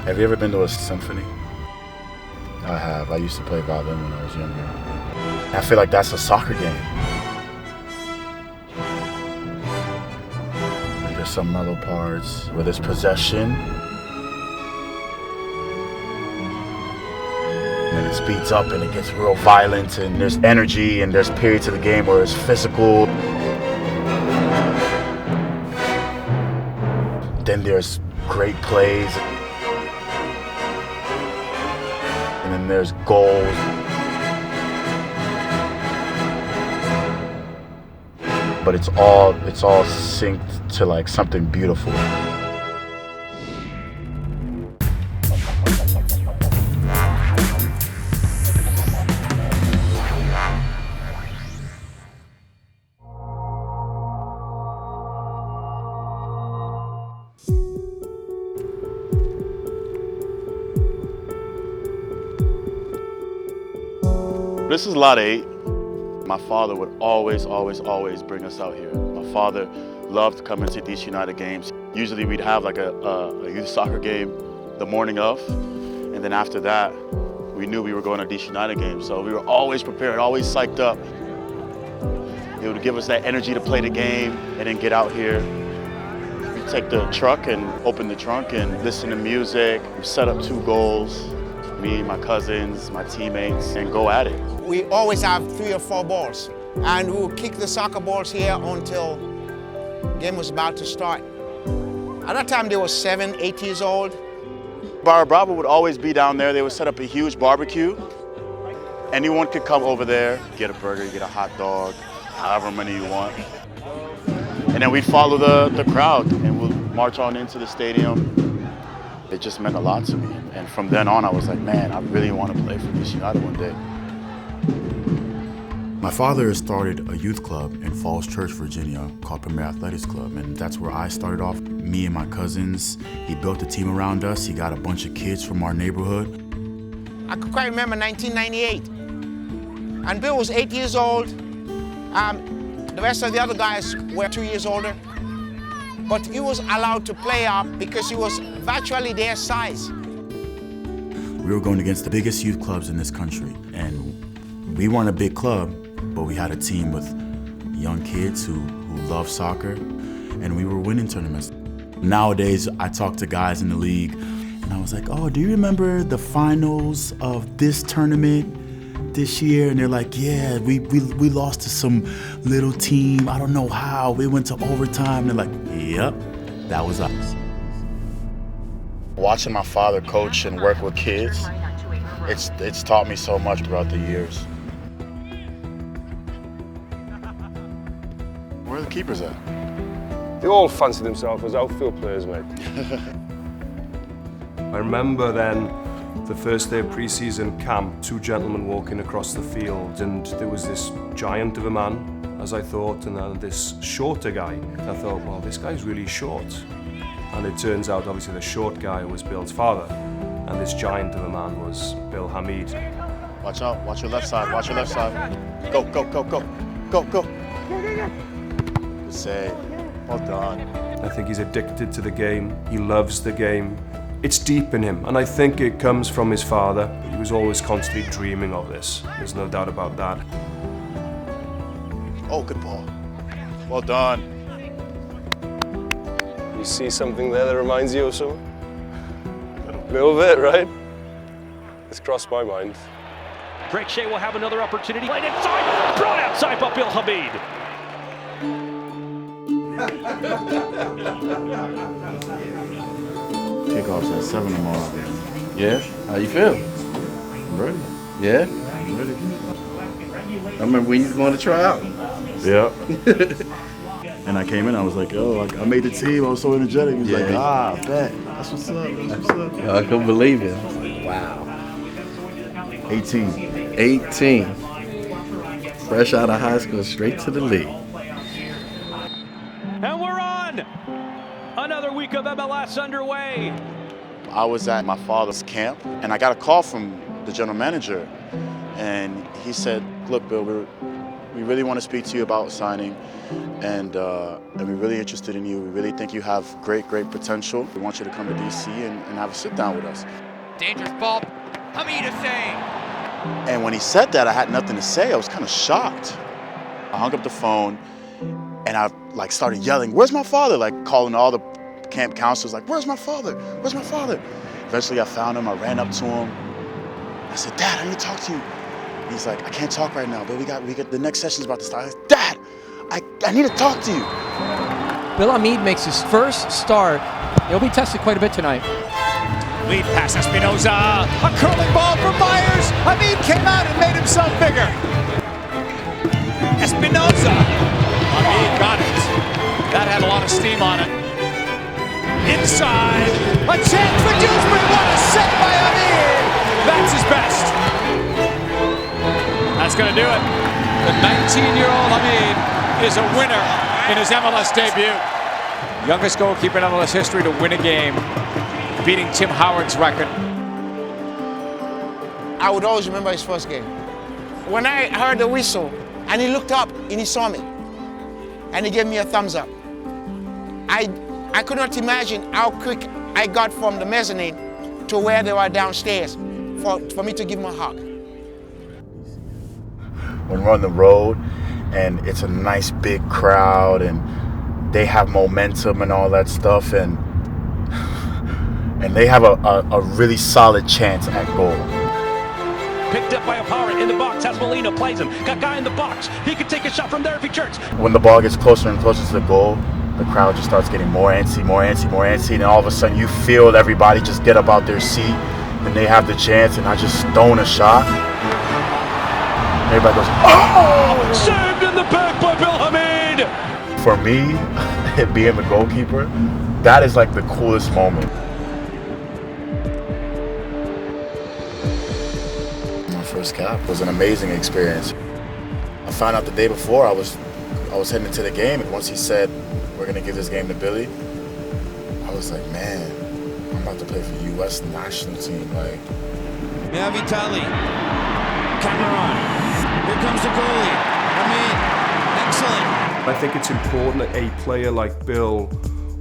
Have you ever been to a symphony? I have. I used to play violin when I was younger. I feel like that's a soccer game. There's some mellow parts where there's possession. And then it speeds up and it gets real violent and there's energy and there's periods of the game where it's physical. Then there's great plays. And then there's goals. But it's all synced to like something beautiful. This is lot 8. My father would always bring us out here. My father loved coming to these United games. Usually we'd have like a youth soccer game the morning of, and then after that, we knew we were going to these United games. So we were always prepared, always psyched up. It would give us that energy to play the game and then get out here. We'd take the truck and open the trunk and listen to music. We set up 2 goals. Me, my cousins, my teammates, and go at it. We always have 3 or 4 balls, and we would kick the soccer balls here until the game was about to start. At that time, they were 7, 8 years old. Barra Brava would always be down there. They would set up a huge barbecue. Anyone could come over there, get a burger, get a hot dog, however many you want. And then we'd follow the crowd, and we'd march on into the stadium. It just meant a lot to me. And from then on, I was like, man, I really want to play for DC United one day. My father started a youth club in Falls Church, Virginia called Premier Athletics Club. And that's where I started off, me and my cousins. He built a team around us. He got a bunch of kids from our neighborhood. I could quite remember 1998. And Bill was 8 years old. The rest of the other guys were 2 years older. But he was allowed to play up because he was virtually their size. We were going against the biggest youth clubs in this country. And we weren't a big club, but we had a team with young kids who love soccer, and we were winning tournaments. Nowadays, I talk to guys in the league, and I was like, oh, do you remember the finals of this tournament this year? And they're like, yeah, we lost to some little team. I don't know how. We went to overtime. And they're like, yep, that was us. Watching my father coach and work with kids, it's taught me so much throughout the years. Where are the keepers at? They all fancy themselves as outfield players, mate. I remember then, the first day of pre-season camp, 2 gentlemen walking across the field, and there was this giant of a man, as I thought, and then this shorter guy. I thought, well, this guy's really short. And it turns out, obviously, the short guy was Bill's father, and this giant of a man was Bill Hamid. Watch out, watch your left side, watch your left side. Go, go, go, go, go, go. Good save, well done. I think he's addicted to the game, he loves the game. It's deep in him, and I think it comes from his father. He was always constantly dreaming of this. There's no doubt about that. Oh, good ball. Well done. You see something there that reminds you of something? A little bit, right? It's crossed my mind. Greg Shea will have another opportunity. Played inside, brought outside by Bill Hamid. Kickoff's at 7 tomorrow. Yeah? How you feel? I'm ready. Yeah? I'm ready. I remember when you was going to try out. Yeah. And I came in, I was like, oh, I made the team. I was so energetic. He was like, bet. That's what's up. That's what's up. I couldn't believe it. I was like, wow. 18. 18. Fresh out of high school, straight to the league. And we're on! Another week of MLS underway. I was at my father's camp, and I got a call from the general manager. And he said, look, Bill, We really want to speak to you about signing, and we're really interested in you. We really think you have great potential. We want you to come to DC and have a sit down with us. Dangerous ball. Hamid a save. And when he said that, I had nothing to say. I was kind of shocked. I hung up the phone and I started yelling, "Where's my father?" Like calling all the camp counselors, like, "Where's my father? Where's my father?" Eventually I found him, I ran up to him. I said, "Dad, I need to talk to you." And he's like, "I can't talk right now, but we got the next session's about to start." I said, "Dad, I need to talk to you." Bill Hamid makes his first start. He'll be tested quite a bit tonight. Lead pass, Espinoza. A curling ball from Myers. Hamid came out and made himself bigger. Espinoza. Hamid got it. That had a lot of steam on it. Inside. A chance for Dewsbury. What a save by Hamid. That's his best. That's going to do it. The 19-year-old Hamid is a winner in his MLS debut. Youngest goalkeeper in MLS history to win a game, beating Tim Howard's record. I would always remember his first game. When I heard the whistle and he looked up and he saw me and he gave me a thumbs up. I could not imagine how quick I got from the mezzanine to where they were downstairs for me to give him a hug. When we're on the road and it's a nice big crowd and they have momentum and all that stuff, and they have a really solid chance at goal. Picked up by Opara in the box. Has Molina, plays him. Got guy in the box. He could take a shot from there if he jerks. When the ball gets closer and closer to the goal, the crowd just starts getting more antsy, and all of a sudden you feel everybody just get up out their seat and they have the chance, and I just stone a shot. Everybody goes, "Oh!" Saved in the back by Bill Hamid. For me, being the goalkeeper, that is like the coolest moment. My first cap was an amazing experience. I found out the day before I was heading into the game, and once he said, "We're gonna give this game to Billy," I was like, man, I'm about to play for the U.S. national team. Like, Now Vitali. Cameron. Here comes the goalie. Hamid. Excellent. I think it's important that a player like Bill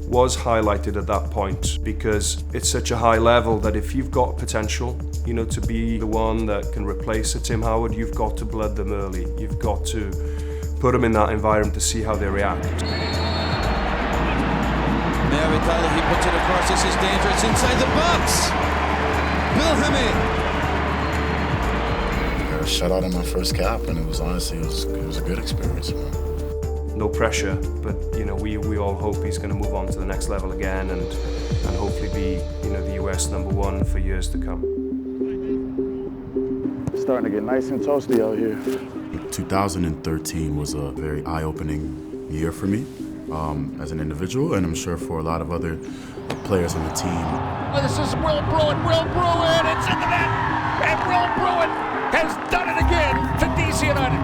was highlighted at that point, because it's such a high level that if you've got potential, you know, to be the one that can replace a Tim Howard, you've got to blood them early. You've got to put them in that environment to see how they react. Now Vitali, he puts it across. This is dangerous inside the box. Bill Hamid. I got a shutout in my first cap, and it was a good experience, man. No pressure, but you know, we all hope he's going to move on to the next level again, and hopefully be, you know, the US #1 for years to come. Starting to get nice and toasty out here. 2013 was a very eye-opening year for me as an individual, and I'm sure for a lot of other players on the team. Oh, this is Will Bruin. It's in the net, and Will Bruin has done it again to DC United.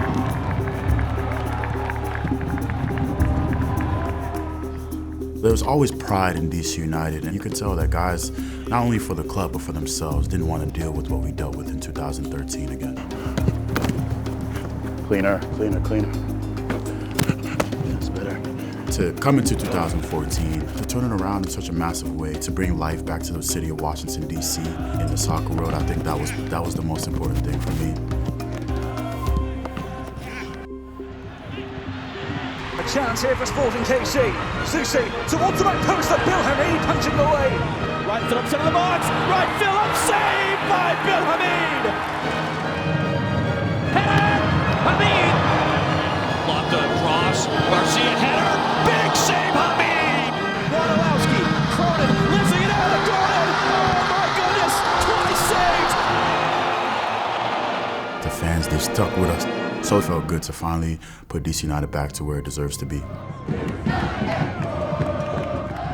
There was always pride in DC United, and you could tell that guys, not only for the club but for themselves, didn't want to deal with what we dealt with in 2013 again. Cleaner. That's better. To come into 2014, to turn it around in such a massive way, to bring life back to the city of Washington, D.C. in the soccer world, I think that was the most important thing for me. A chance here for Sporting KC. Susi towards the back post, the Bill Hamid punching away. Right foot up, center of the box. Right field up, saved by Bill Hamid. Header! Hamid! Locked on cross. Garcia header. Big save, Hamid! Wasilewski, Cronin, lifting it out of Gordon. Oh my goodness, twice saved. The fans, they stuck with us. So it felt good to finally put DC United back to where it deserves to be.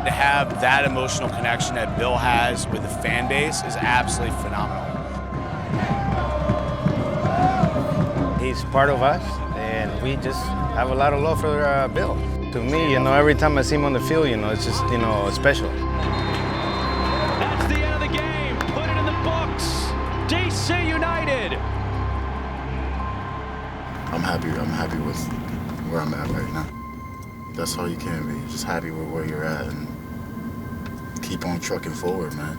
To have that emotional connection that Bill has with the fan base is absolutely phenomenal. He's part of us, and we just have a lot of love for Bill. To me, you know, every time I see him on the field, you know, it's just, you know, special. That's the end of the game. Put it in the books. DC United. I'm happy with where I'm at right now. That's all you can be. Just happy with where you're at and keep on trucking forward, man.